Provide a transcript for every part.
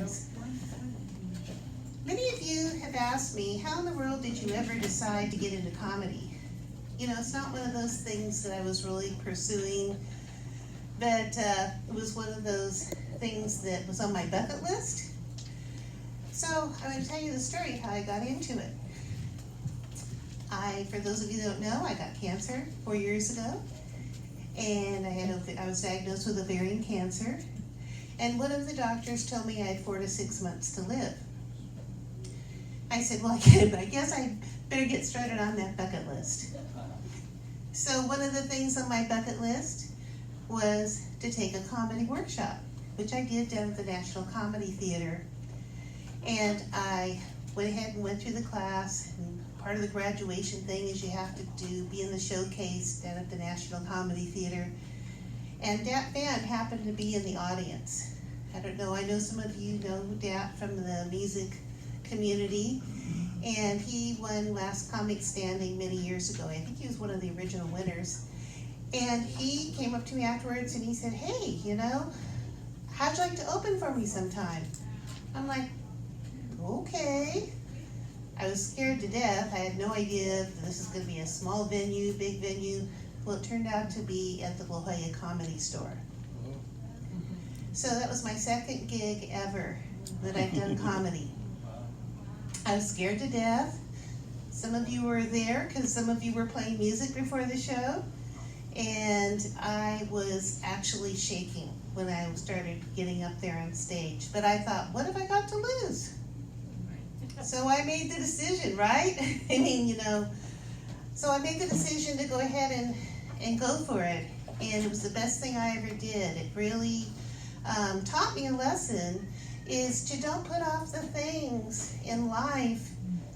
things. Many of you have asked me, how in the world did you ever decide to get into comedy? You know, it's not one of those things that I was really pursuing, but it was one of those things that was on my bucket list. So I'm going to tell you the story of how I got into it. For those of you that don't know, I got cancer 4 years ago, and I was diagnosed with ovarian cancer, and one of the doctors told me I had 4 to 6 months to live. I said, well, I guess I better get started on that bucket list. So one of the things on my bucket list was to take a comedy workshop, which I did down at the National Comedy Theater. And I went ahead and went through the class, and part of the graduation thing is you have to be in the showcase down at the National Comedy Theater. And Dat Van happened to be in the audience. I don't know, I know some of you know Dat from the music community, and he won Last Comic Standing many years ago. I think he was one of the original winners. And he came up to me afterwards and he said, hey, you know, how'd you like to open for me sometime? I'm like, okay. I was scared to death. I had no idea if this is going to be a small venue, big venue. Well, it turned out to be at the La Jolla Comedy Store. So that was my second gig ever that I've done comedy. I was scared to death. Some of you were there because some of you were playing music before the show. And I was actually shaking when I started getting up there on stage. But I thought, what have I got to lose? So I made the decision, right? I mean, you know, so I made the decision to go ahead and go for it. And it was the best thing I ever did. It really taught me a lesson, is to don't put off the things in life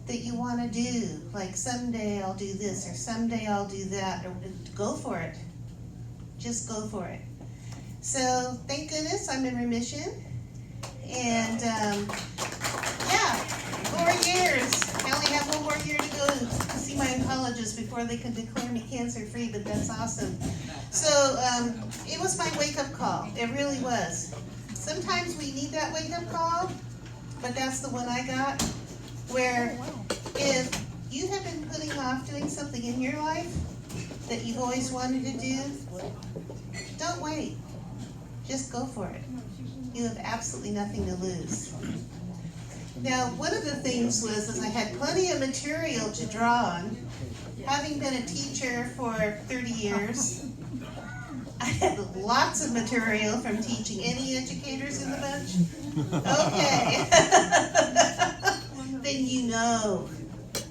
that you want to do. Like someday I'll do this, or someday I'll do that, or go for it. Just go for it. So thank goodness I'm in remission. And yeah, 4 years. I only have 1 more year to go to see my oncologist before they can declare me cancer-free, but that's awesome. So it was my wake-up call. It really was. Sometimes we need that wake-up call, but that's the one I got, where if you have been putting off doing something in your life that you've always wanted to do, don't wait. Just go for it. You have absolutely nothing to lose. Now, one of the things was I had plenty of material to draw on. Having been a teacher for 30 years, I had lots of material from teaching. Any educators in the bunch? Okay. Then you know.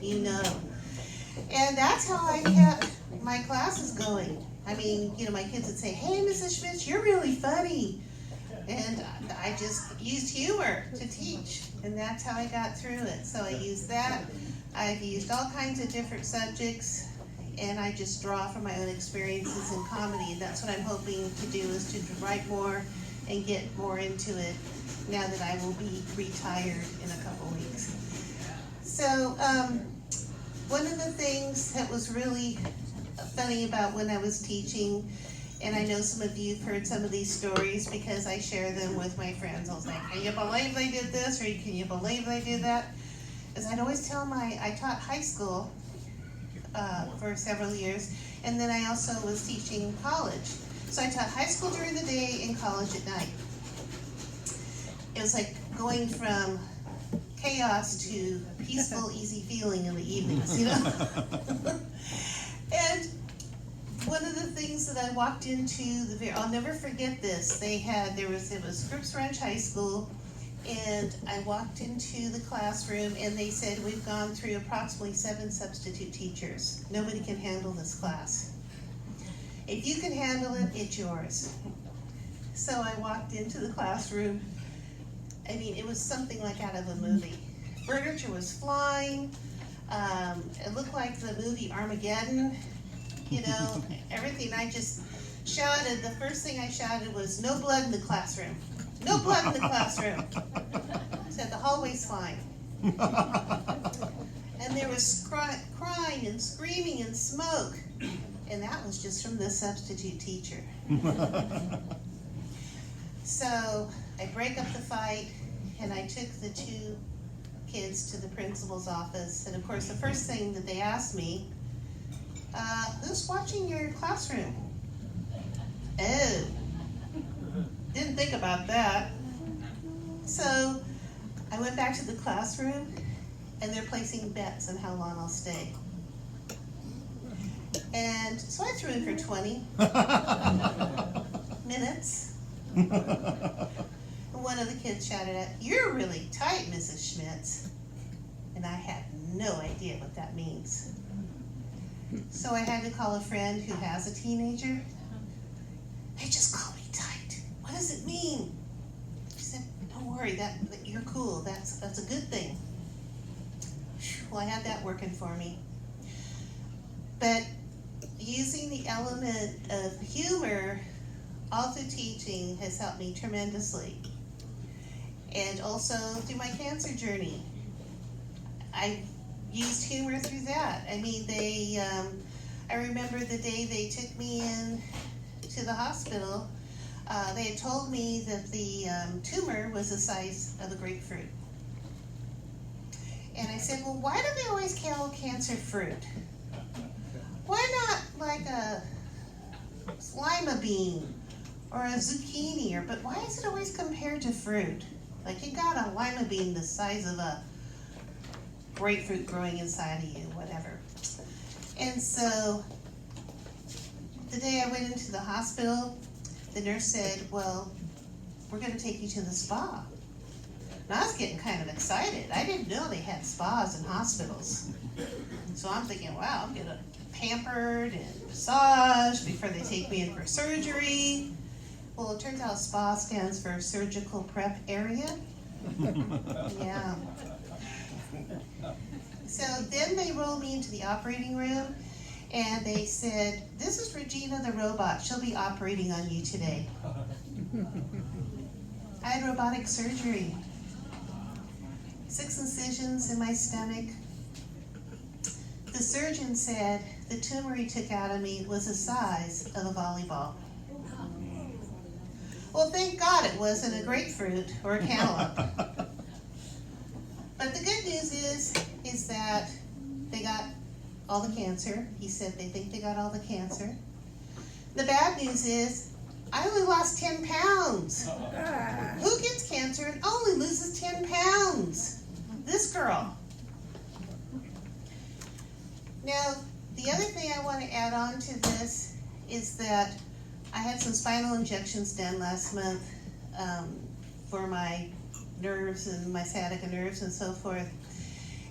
And that's how I kept my classes going. I mean, you know, my kids would say, hey, Mrs. Schmitz, you're really funny. And I just used humor to teach. And that's how I got through it. So I used that. I've used all kinds of different subjects. And I just draw from my own experiences in comedy. And that's what I'm hoping to do, is to write more and get more into it now that I will be retired in a couple weeks. So one of the things that was really funny about when I was teaching, and I know some of you have heard some of these stories because I share them with my friends. I was like, can you believe they did this? Or can you believe they did that? As I'd always tell I taught high school for several years, and then I also was teaching college. So I taught high school during the day and college at night. It was like going from chaos to peaceful, easy feeling in the evenings, you know? And one of the things that I walked into, I'll never forget this, it was Scripps Ranch High School, and I walked into the classroom and they said, we've gone through approximately 7 substitute teachers. Nobody can handle this class. If you can handle it, it's yours. So I walked into the classroom. I mean, it was something like out of a movie. Furniture was flying. It looked like the movie Armageddon. You know, everything. I just shouted. The first thing I shouted was, no blood in the classroom. No blood in the classroom. Said the hallway's fine. And there was crying and screaming and smoke. And that was just from the substitute teacher. So I break up the fight, and I took the two kids to the principal's office. And of course, the first thing that they asked me, who's watching your classroom? Oh, didn't think about that. So I went back to the classroom, and they're placing bets on how long I'll stay. And so I threw in for 20 minutes. And one of the kids shouted out, "You're really tight, Mrs. Schmitz." And I had no idea what that means. So I had to call a friend who has a teenager. They just call me tight. What does it mean? She said, "Don't worry, that you're cool. That's a good thing." Well, I had that working for me. But using the element of humor all through teaching has helped me tremendously. And also through my cancer journey, I used humor through that. I mean, I remember the day they took me in to the hospital. They had told me that the tumor was the size of a grapefruit. And I said, "Well, why do they always call cancer fruit? Why not like a lima bean or a zucchini? But why is it always compared to fruit? Like you got a lima bean the size of a grapefruit growing inside of you, whatever." And so the day I went into the hospital, the nurse said, "Well, we're going to take you to the spa." And I was getting kind of excited. I didn't know they had spas in hospitals. So I'm thinking, wow, I'm getting pampered and massaged before they take me in for surgery. Well, it turns out SPA stands for Surgical Prep Area. Yeah. So then they rolled me into the operating room, and they said, "This is Regina the robot. She'll be operating on you today." I had robotic surgery. 6 incisions in my stomach. The surgeon said the tumor he took out of me was the size of a volleyball. Well, thank God it wasn't a grapefruit or a cantaloupe. But the good news is that they got all the cancer. He said they think they got all the cancer. The bad news is I only lost 10 pounds. Who gets cancer and only loses 10 pounds? This girl. Now, the other thing I want to add on to this is that I had some spinal injections done last month for my nerves and my sciatica nerves and so forth.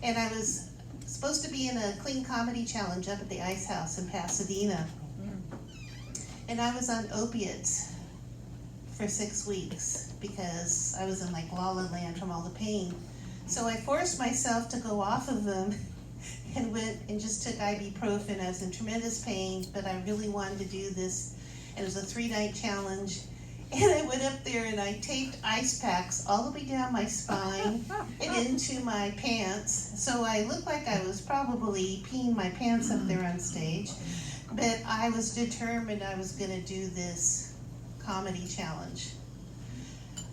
And I was supposed to be in a clean comedy challenge up at the Ice House in Pasadena. And I was on opiates for 6 weeks because I was in like la la land from all the pain. So I forced myself to go off of them and went and just took ibuprofen. I was in tremendous pain, but I really wanted to do this. And it was a 3-night challenge. And I went up there and I taped ice packs all the way down my spine and into my pants. So I looked like I was probably peeing my pants up there on stage. But I was determined I was going to do this comedy challenge.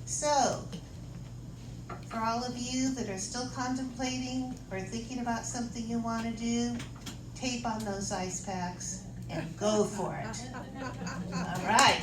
So, for all of you that are still contemplating or thinking about something you want to do, tape on those ice packs and go for it. All right.